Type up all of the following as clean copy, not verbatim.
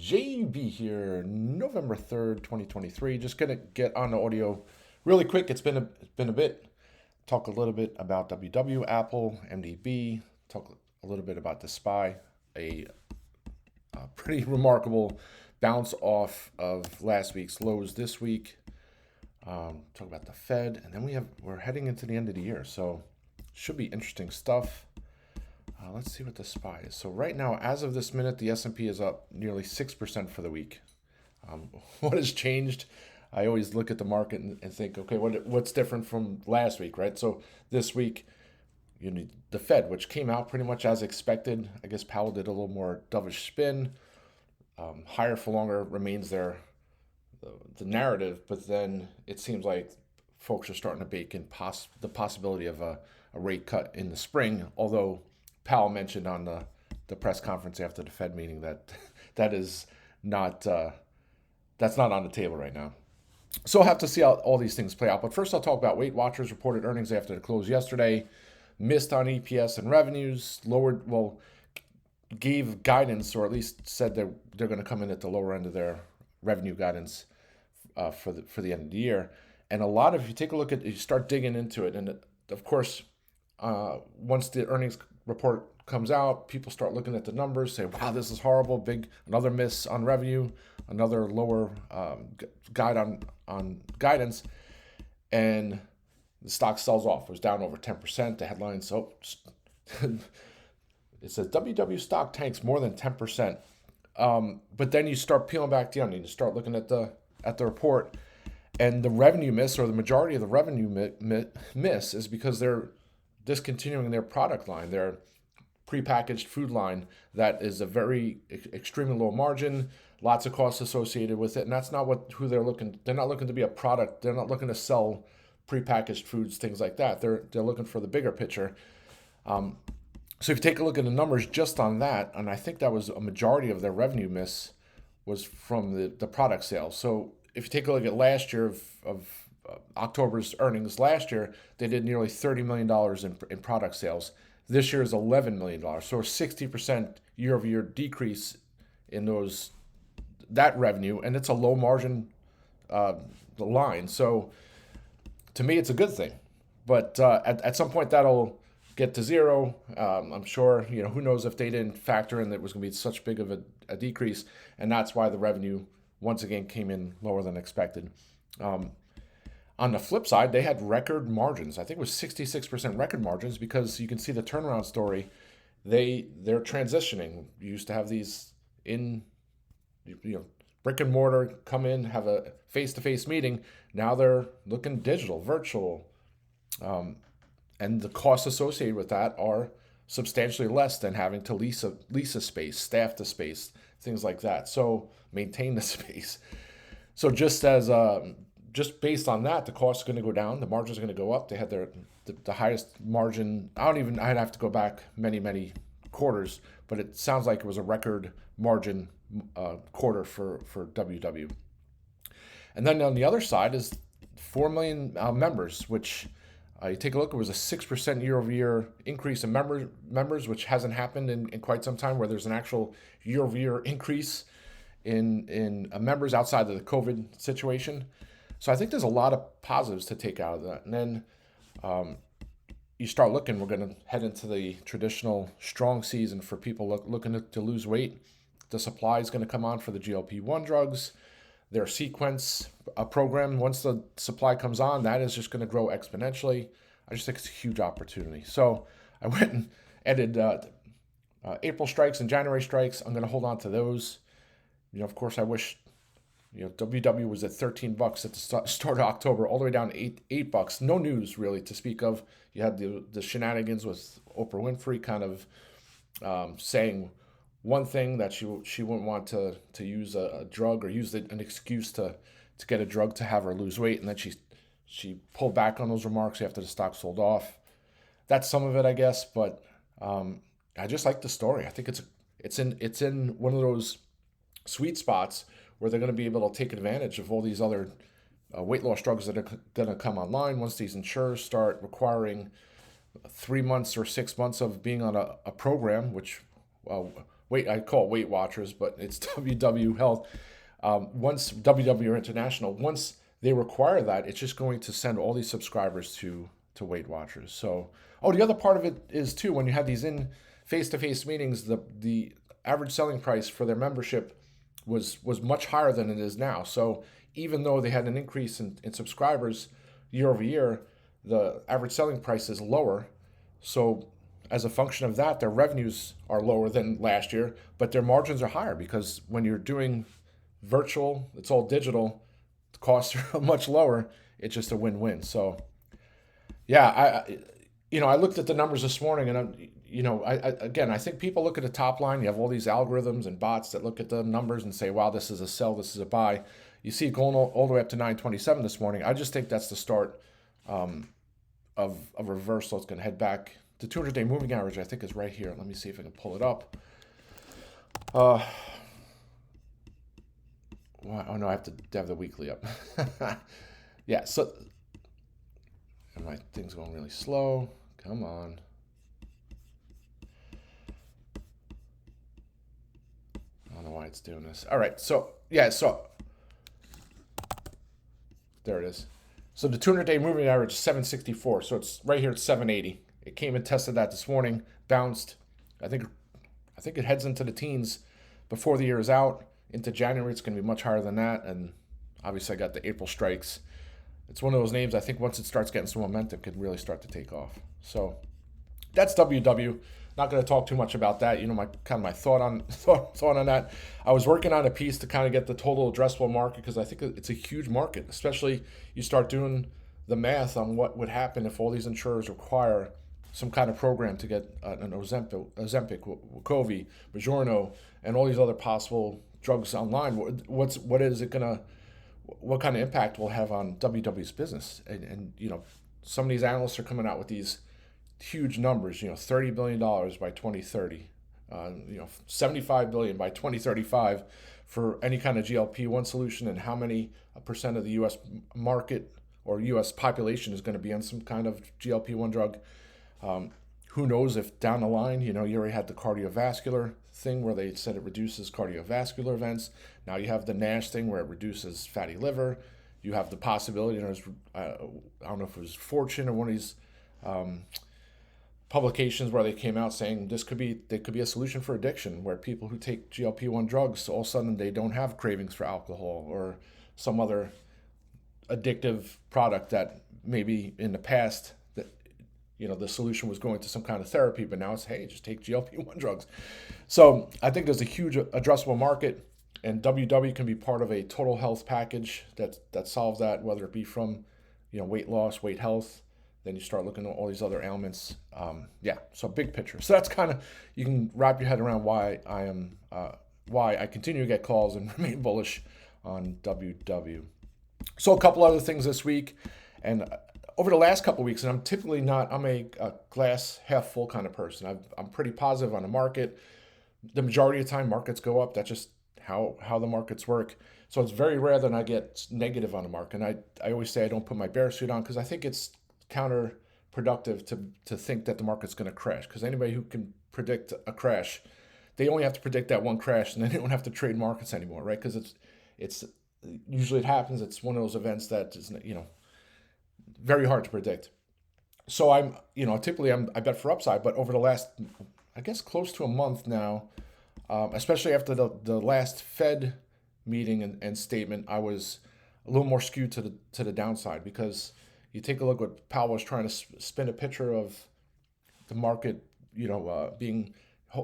JB here, November 3rd, 2023. Just gonna get on the audio really quick. It's been a bit. Talk a little bit about WW, Apple, MDB. Talk a little bit about the SPY, a pretty remarkable bounce off of last week's lows this week. Talk about the Fed, and then we're heading into the end of the year, so should be interesting stuff. Let's see what the SPY is. So right now, as of this minute, the S&P is up nearly 6% for the week. What has changed? I always look at the market and think, okay, what's different from last week, right? So this week, you need the Fed, which came out pretty much as expected. I guess Powell did a little more dovish spin. Higher for longer remains the narrative, but then it seems like folks are starting to bake in the possibility of a rate cut in the spring, although Powell mentioned on the press conference after the Fed meeting that is not that's not on the table right now. So we'll have to see how all these things play out. But first, I'll talk about Weight Watchers reported earnings after the close yesterday. Missed on EPS and revenues. Gave guidance, or at least said that they're going to come in at the lower end of their revenue guidance for the end of the year. And if you take a look at, you start digging into it, and of course, once the earnings report comes out, people start looking at the numbers, say, wow, this is horrible, another miss on revenue, another lower guide on guidance, and the stock sells off. It was down over 10%. The headline, so it says WW stock tanks more than 10%. But then you start peeling back the onion, you start looking at the report, and the revenue miss, or the majority of the revenue miss, is because they're discontinuing their product line, their prepackaged food line that is a very extremely low margin, lots of costs associated with it, and that's not who they're looking. They're not looking to be a product. They're not looking to sell prepackaged foods, things like that. They're looking for the bigger picture. So if you take a look at the numbers just on that, and I think that was a majority of their revenue miss was from the product sales. So if you take a look at last year of October's earnings last year, they did nearly $30 million in product sales. This year is $11 million. So a 60% year-over-year decrease in that revenue, and it's a low margin line. So to me, it's a good thing. But at some point, that'll get to zero. I'm sure, who knows if they didn't factor in that it was going to be such big of a decrease, and that's why the revenue once again came in lower than expected. On the flip side, they had record margins. I think it was 66% record margins, because you can see the turnaround story. They're transitioning. You used to have these brick and mortar, come in, have a face-to-face meeting. Now they're looking digital, virtual. And the costs associated with that are substantially less than having to lease a space, staff the space, things like that. So maintain the space. So just based on that, the cost is going to go down, the margin is going to go up. They had the highest margin. I'd have to go back many quarters, but it sounds like it was a record margin quarter for WW. And then on the other side is 4 million members, which you take a look, it was a 6% year-over-year increase in members, which hasn't happened in quite some time, where there's an actual year-over-year increase in members outside of the COVID situation. So I think there's a lot of positives to take out of that. And then you start looking, we're going to head into the traditional strong season for people looking to lose weight. The supply is going to come on for the GLP-1 drugs. Their sequence program, once the supply comes on, that is just going to grow exponentially. I just think it's a huge opportunity. So I went and added April strikes and January strikes. I'm going to hold on to those. Of course, I wish WW was at $13 at the start of October, all the way down to $8. No news really to speak of. You had the shenanigans with Oprah Winfrey kind of saying one thing, that she wouldn't want to use a drug, or use an excuse to get a drug to have her lose weight, and then she pulled back on those remarks after the stock sold off. That's some of it, I guess, but I just like the story. I think it's in one of those sweet spots where they're going to be able to take advantage of all these other weight loss drugs that are going to come online once these insurers start requiring 3 months or 6 months of being on a program, which I call it Weight Watchers, but it's WW Health. Once WW International, once they require that, it's just going to send all these subscribers to Weight Watchers. So, the other part of it is too, when you have these in face-to-face meetings, the average selling price for their membership was much higher than it is now. So even though they had an increase in subscribers year over year, the average selling price is lower. So as a function of that, their revenues are lower than last year, but their margins are higher because when you're doing virtual, it's all digital, the costs are much lower. It's just a win-win. So yeah, I looked at the numbers this morning, and I think people look at the top line. You have all these algorithms and bots that look at the numbers and say, wow, this is a sell, this is a buy. You see it going all the way up to 927 this morning. I just think that's the start of a reversal. It's going to head back. The 200-day moving average, I think, is right here. Let me see if I can pull it up. Oh no, I have to have the weekly up. Yeah, so and my thing's going really slow. Come on. I don't know why it's doing this. All right, so there it is. So the 200-day moving average is 764. So it's right here at 780. It came and tested that this morning, bounced. I think it heads into the teens before the year is out. Into January, it's going to be much higher than that. And obviously, I got the April strikes. It's one of those names I think once it starts getting some momentum, could really start to take off. So that's WW. Not going to talk too much about that. My thought on that. I was working on a piece to kind of get the total addressable market because I think it's a huge market, especially you start doing the math on what would happen if all these insurers require some kind of program to get an Ozempic, Wegovy, Mounjaro, and all these other possible drugs online. What kind of impact will have on WW's business? And some of these analysts are coming out with these huge numbers. $30 billion by 2030, $75 billion by 2035 for any kind of GLP-1 solution, and how many percent of the U.S. market or U.S. population is going to be on some kind of GLP-1 drug. Who knows if down the line, you already had the cardiovascular thing where they said it reduces cardiovascular events. Now you have the NASH thing where it reduces fatty liver. You have the possibility, I don't know if it was Fortune or one of these publications where they came out saying there could be a solution for addiction, where people who take GLP-1 drugs, all of a sudden they don't have cravings for alcohol or some other addictive product that maybe in the past the solution was going to some kind of therapy, but now it's, hey, just take GLP-1 drugs. So I think there's a huge addressable market, and WW can be part of a total health package that solves that, whether it be from weight loss, weight health. Then you start looking at all these other ailments. So big picture. So that's kind of, you can wrap your head around why I continue to get calls and remain bullish on WW. So a couple other things this week, and over the last couple of weeks, and I'm typically not, I'm a glass half full kind of person. I'm pretty positive on the market. The majority of the time markets go up. That's just how the markets work. So it's very rare that I get negative on the market. And I always say I don't put my bear suit on because I think it's counterproductive to think that the market's going to crash, because anybody who can predict a crash, they only have to predict that one crash, and then they don't have to trade markets anymore, right? Because it's usually it happens. It's one of those events that is very hard to predict. So I'm I bet for upside, but over the last, I guess, close to a month now, especially after the last Fed meeting and statement, I was a little more skewed to the downside, because you take a look what Powell was trying to spin a picture of the market,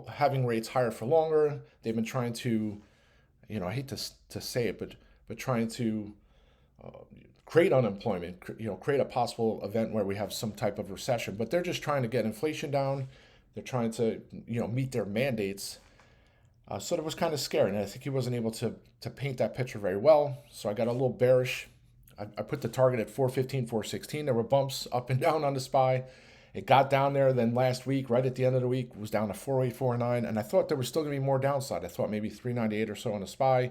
having rates higher for longer. They've been trying to, I hate to say it, but trying to create unemployment, create a possible event where we have some type of recession. But they're just trying to get inflation down. They're trying to, meet their mandates. So that was kind of scary, and I think he wasn't able to paint that picture very well. So I got a little bearish. I put the target at 415, 416. There were bumps up and down on the SPY. It got down there. Then last week, right at the end of the week, was down to 4849. And I thought there was still going to be more downside. I thought maybe 398 or so on the SPY.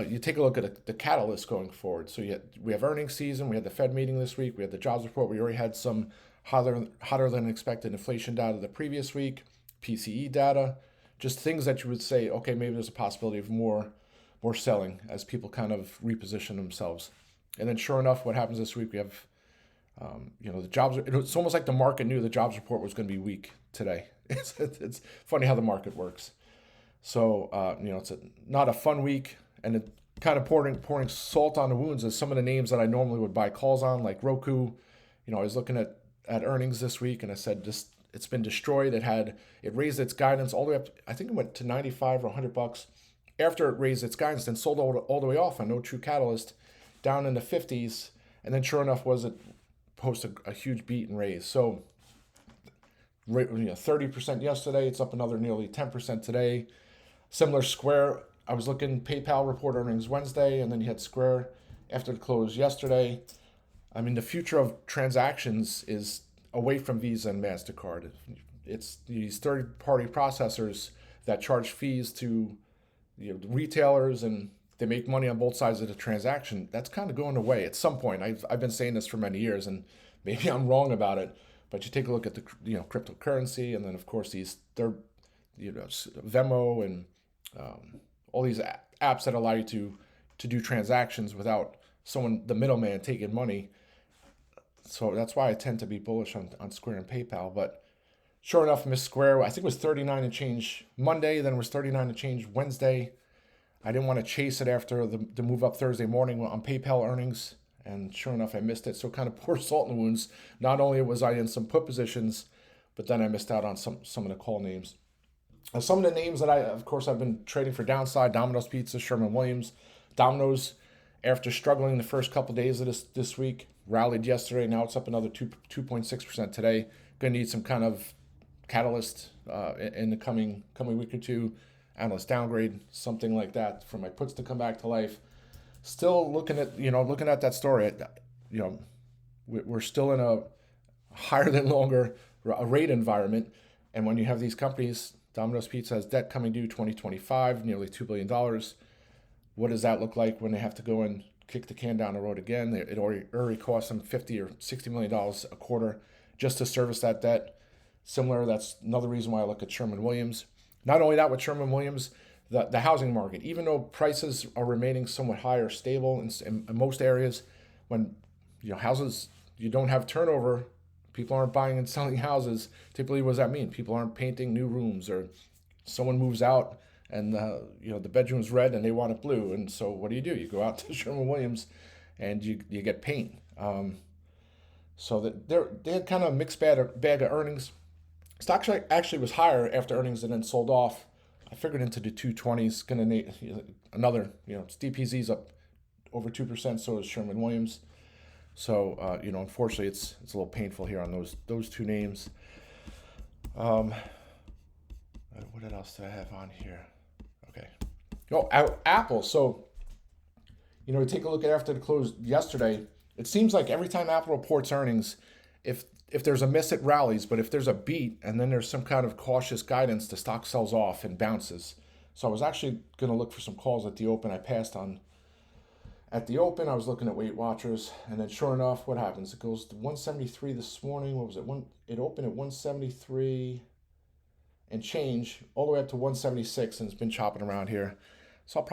You take a look at the catalyst going forward. So we have earnings season. We had the Fed meeting this week. We had the jobs report. We already had some hotter than expected inflation data the previous week. PCE data. just things that you would say, okay, maybe there's a possibility of more selling as people kind of reposition themselves. And then sure enough, what happens this week? We have, the jobs. It's almost like the market knew the jobs report was going to be weak today. It's funny how the market works. So, it's not a fun week, and it kind of pouring salt on the wounds is some of the names that I normally would buy calls on, like Roku. I was looking at earnings this week, and I said, it's been destroyed. It raised its guidance all the way up. I think it went to 95 or $100 after it raised its guidance, then sold all the way off on no true catalyst, down in the 50s, and then sure enough, posted a huge beat and raise. So, 30% yesterday. It's up another nearly 10% today. Similar Square. I was looking PayPal report earnings Wednesday, and then you had Square after the close yesterday. I mean, the future of transactions is away from Visa and MasterCard. It's these third-party processors that charge fees to the retailers, and they make money on both sides of the transaction. That's kind of going away at some point. I've been saying this for many years, and maybe I'm wrong about it. But you take a look at the cryptocurrency, and then of course these Venmo and all these apps that allow you to do transactions without the middleman, taking money. So that's why I tend to be bullish on Square and PayPal. But sure enough, Miss Square, I think it was 39 and change Monday, then it was 39 and change Wednesday. I didn't want to chase it after the move up Thursday morning on PayPal earnings. And sure enough, I missed it. So kind of pour salt in the wounds. Not only was I in some put positions, but then I missed out on some of the call names. Some of the names that I've been trading for downside: Domino's Pizza, Sherwin-Williams. Domino's, after struggling the first couple of days of this week, rallied yesterday. Now it's up another 2.6% today. Going to need some kind of catalyst in the coming week or two. Analyst downgrade, something like that, for my puts to come back to life. Still looking at that story. We're still in a higher than longer rate environment, and when you have these companies, Domino's Pizza has debt coming due 2025, nearly $2 billion. What does that look like when they have to go and kick the can down the road again? It already costs them $50 or $60 million a quarter just to service that debt. Similar, that's another reason why I look at Sherwin-Williams. Not only that, with Sherwin-Williams, the housing market, even though prices are remaining somewhat high or stable in most areas, when houses, you don't have turnover, people aren't buying and selling houses. Typically, what does that mean? People aren't painting new rooms, or someone moves out and the bedroom's red and they want it blue. And so what do? You go out to Sherwin-Williams and you get paint. So they had kind of a mixed bag of earnings. Stock actually was higher after earnings and then sold off. I figured into the 220s. Going to need another, DPZ's up over 2%. So is Sherwin-Williams. So unfortunately, it's a little painful here on those two names. What else did I have on here? Okay. Apple. So we take a look at after the close yesterday. It seems like every time Apple reports earnings, if there's a miss, it rallies, but if there's a beat and then there's some kind of cautious guidance, the stock sells off and bounces. So I was actually going to look for some calls at the open. I passed on at the open. I was looking at Weight Watchers, and then sure enough, what happens? It goes to 173 this morning. What was it? It opened at 173 and change all the way up to 176, and it's been chopping around here. So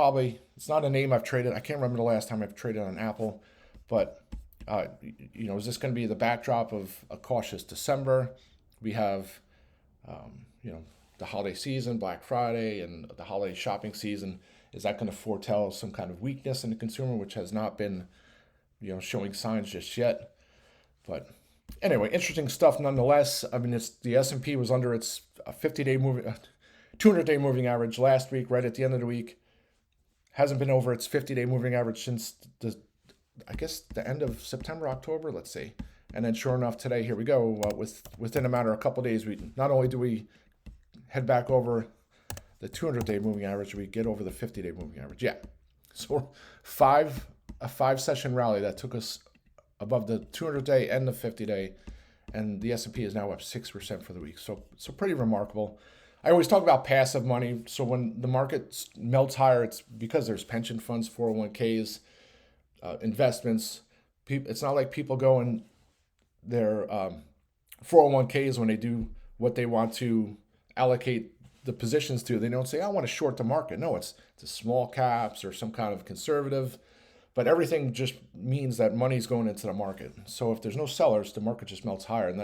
it's not a name I've traded. I can't remember the last time I've traded on Apple, but is this going to be the backdrop of a cautious December? We have, the holiday season, Black Friday, and the holiday shopping season. Is that going to foretell some kind of weakness in the consumer, which has not been, showing signs just yet? But anyway, interesting stuff nonetheless. I mean, the S&P was under its 50-day moving, 200-day moving average last week, right at the end of the week. Hasn't been over its 50-day moving average since the end of September, October, let's see. And then sure enough, today, here we go. Within a matter of a couple of days, not only do we head back over the 200-day moving average, we get over the 50-day moving average. Yeah. So a five-session rally that took us above the 200-day and the 50-day, and the S&P is now up 6% for the week. So pretty remarkable. I always talk about passive money. So when the market melts higher, it's because there's pension funds, 401ks, investments. It's not like people go in their 401ks when they do what they want to allocate the positions to. They don't say, I want to short the market. No, it's the small caps or some kind of conservative. But everything just means that money's going into the market. So if there's no sellers, the market just melts higher. And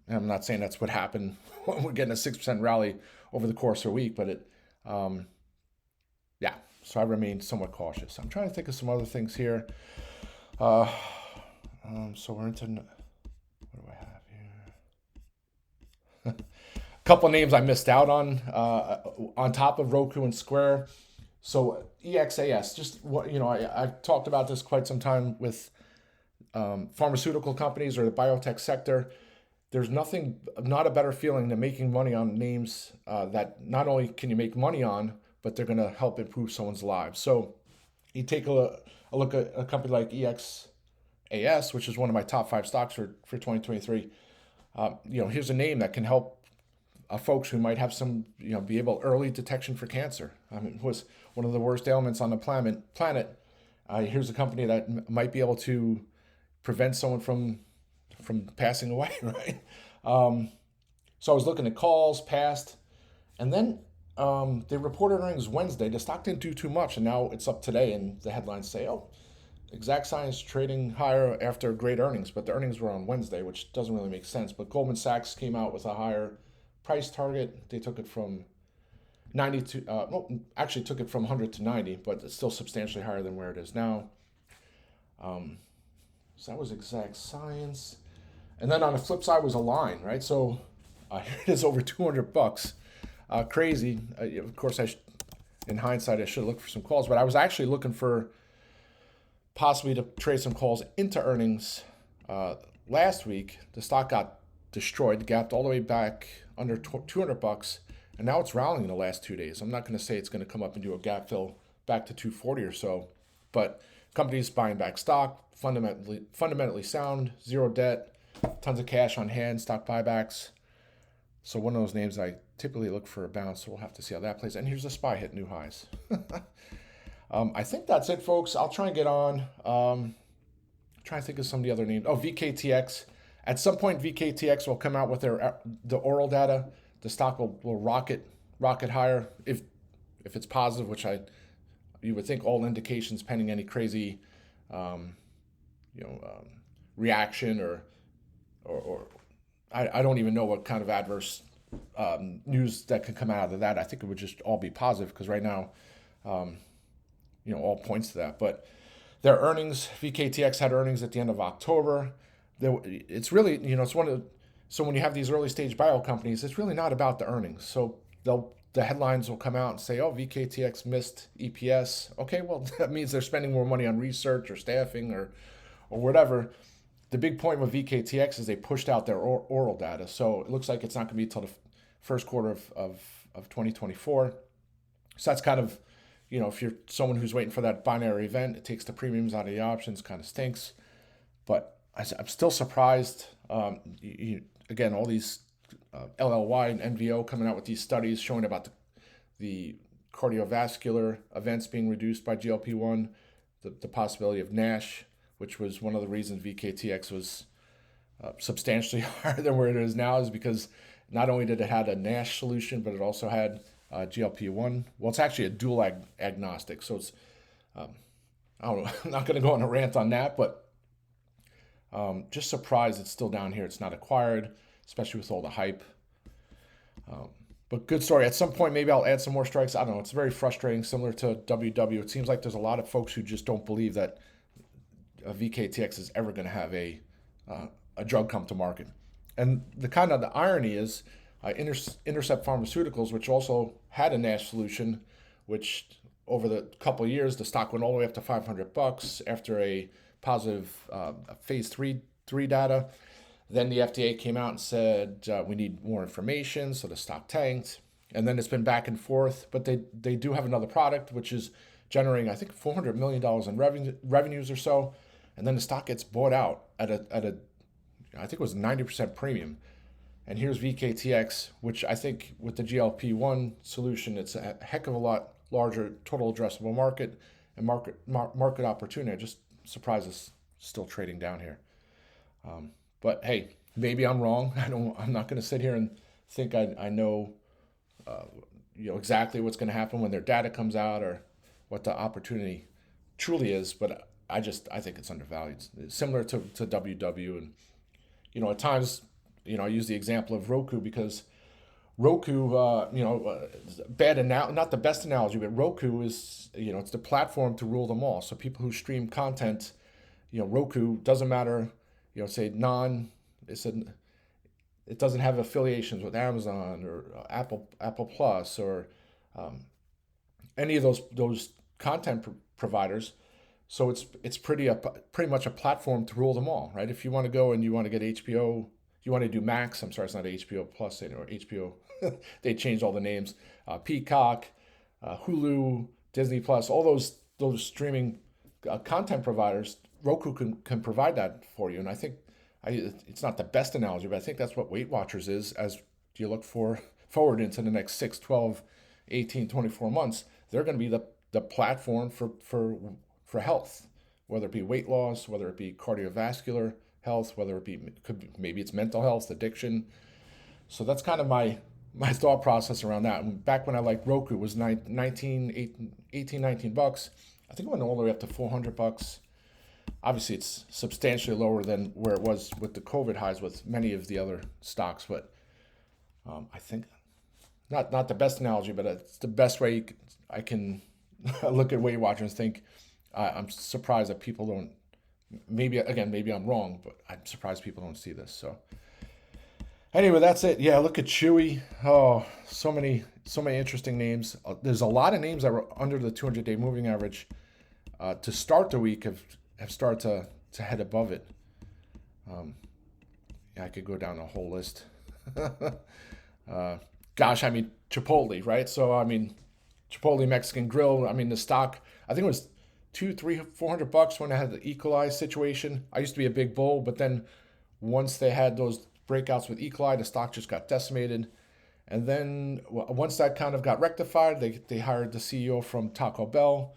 I'm not saying that's what happened when we're getting a 6% rally over the course of a week, but yeah. So I remain somewhat cautious. I'm trying to think of some other things here. Uh, so we're into, what do I have here? A couple of names I missed out on top of Roku and Square. So EXAS, just what I've talked about this quite some time with pharmaceutical companies or the biotech sector. There's not a better feeling than making money on names that not only can you make money on, but they're going to help improve someone's lives. So you take a look at a company like EXAS, which is one of my top 5 stocks for 2023. Here's a name that can help folks who might have some, be able early detection for cancer. I mean, it was one of the worst ailments on the planet. Here's a company that might be able to prevent someone from passing away, right? So I was looking at calls past, and then they reported earnings Wednesday. The stock didn't do too much, and now it's up today, and the headlines say, oh, Exact Science trading higher after great earnings, but the earnings were on Wednesday, which doesn't really make sense. But Goldman Sachs came out with a higher price target. They took it from 90 to, actually took it from 100 to 90, but it's still substantially higher than where it is now. So that was Exact Science. And then on the flip side was Align, right? So here it is over $200. Crazy. Of course, in hindsight, I should have looked for some calls, but I was actually looking for possibly to trade some calls into earnings. Last week, the stock got destroyed, gapped all the way back under $200, and now it's rallying in the last 2 days. I'm not going to say it's going to come up and do a gap fill back to 240 or so, but companies buying back stock, fundamentally sound, zero debt, tons of cash on hand, stock buybacks. So one of those names I typically look for a bounce, so we'll have to see how that plays. And here's the SPY hit new highs. I think that's it, folks. I'll try and get on. Trying to think of some of the other names. Oh, VKTX. At some point, VKTX will come out with the oral data. The stock will rocket higher if it's positive, which you would think all indications pending any crazy reaction or I don't even know what kind of adverse news that could come out of that. I think it would just all be positive because right now, all points to that. But their earnings, VKTX had earnings at the end of October. It's really, it's so when you have these early stage bio companies, it's really not about the earnings. So the headlines will come out and say, oh, VKTX missed EPS. Okay, well, that means they're spending more money on research or staffing or whatever. The big point with VKTX is they pushed out their oral data. So it looks like it's not going to be until the first quarter of 2024. So that's kind of, if you're someone who's waiting for that binary event, it takes the premiums out of the options, kind of stinks. But I'm still surprised. Again, all these LLY and NVO coming out with these studies showing about the cardiovascular events being reduced by GLP-1, the possibility of NASH, which was one of the reasons VKTX was substantially higher than where it is now, is because not only did it have a NASH solution, but it also had GLP-1. Well, it's actually a dual agnostic, so it's I don't know. I'm not going to go on a rant on that, but just surprised it's still down here. It's not acquired, especially with all the hype. But good story. At some point, maybe I'll add some more strikes. I don't know. It's very frustrating, similar to WW. It seems like there's a lot of folks who just don't believe that VKTX is ever going to have a drug come to market. And the irony is Intercept Pharmaceuticals, which also had a NASH solution, which over the couple of years, the stock went all the way up to $500 after a positive phase 3 data. Then the FDA came out and said, we need more information, so the stock tanked. And then it's been back and forth, but they do have another product, which is generating, I think, $400 million in revenues or so. And then the stock gets bought out at a I think it was 90% premium. And here's VKTX, which I think with the GLP-1 solution, it's a heck of a lot larger total addressable market and market opportunity. I'm just surprised it's still trading down here. But hey, maybe I'm wrong. I'm not going to sit here and think I know exactly what's going to happen when their data comes out or what the opportunity truly is. But I think it's undervalued. It's similar to WW, and at times, I use the example of Roku because Roku, not the best analogy, but Roku is, it's the platform to rule them all. So people who stream content, Roku doesn't matter, say it doesn't have affiliations with Amazon or Apple Plus or any of those content providers. So it's pretty much a platform to rule them all, right? If you want to go and you want to get HBO, you want to do Max. I'm sorry, it's not HBO Plus anymore. HBO, they changed all the names. Peacock, Hulu, Disney Plus, all those streaming content providers. Roku can provide that for you, and I think it's not the best analogy, but I think that's what Weight Watchers is as you look forward into the next 6, 12, 18, 24 months. They're going to be the platform for health, whether it be weight loss, whether it be cardiovascular health, whether it be maybe it's mental health, addiction. So that's kind of my thought process around that. And back when I liked Roku, it was $19. I think it went all the way up to $400. Obviously, it's substantially lower than where it was with the COVID highs with many of the other stocks. But I think not the best analogy, but it's the best way I can look at Weight Watchers and think I'm surprised that people don't. Maybe I'm wrong, but I'm surprised people don't see this. So anyway, that's it. Yeah, look at Chewy. Oh, so many interesting names. There's a lot of names that were under the 200-day moving average to start the week have started to head above it. I could go down a whole list. Chipotle, right? So Chipotle Mexican Grill. The stock, I think it was $200, $300, $400 when I had the E. coli situation. I used to be a big bull, but then once they had those breakouts with E. coli, the stock just got decimated. And then once that kind of got rectified, they hired the CEO from Taco Bell,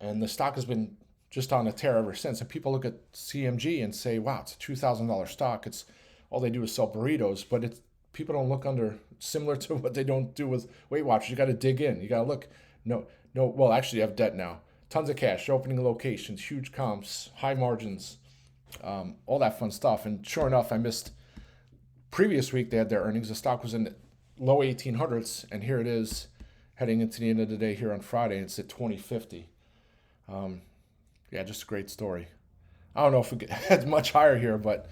and the stock has been just on a tear ever since. And people look at CMG and say, wow, it's a $2,000 stock. It's all they do is sell burritos, but people don't look under, similar to what they don't do with Weight Watchers. You got to dig in. You got to look. Well, actually, you have debt now. Tons of cash, opening locations, huge comps, high margins, all that fun stuff. And sure enough, I missed previous week. They had their earnings. The stock was in the low 1800s, and here it is heading into the end of the day here on Friday. It's at 2050. Just a great story. I don't know if it gets much higher here, but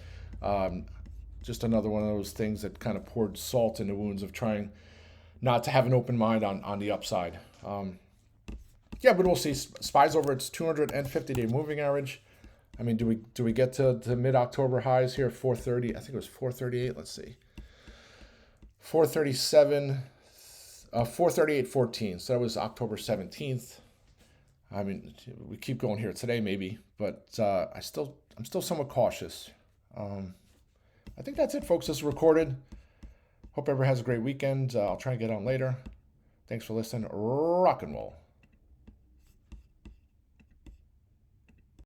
just another one of those things that kind of poured salt in the wounds of trying not to have an open mind on the upside. But we'll see. SPY's over its 250-day moving average. Do we get to mid-October highs here? 430. I think it was 438. Let's see. 437. 438.14. So that was October 17th. We keep going here today, maybe, but I'm still somewhat cautious. I think that's it, folks. This is recorded. Hope everyone has a great weekend. I'll try and get on later. Thanks for listening. Rock and roll.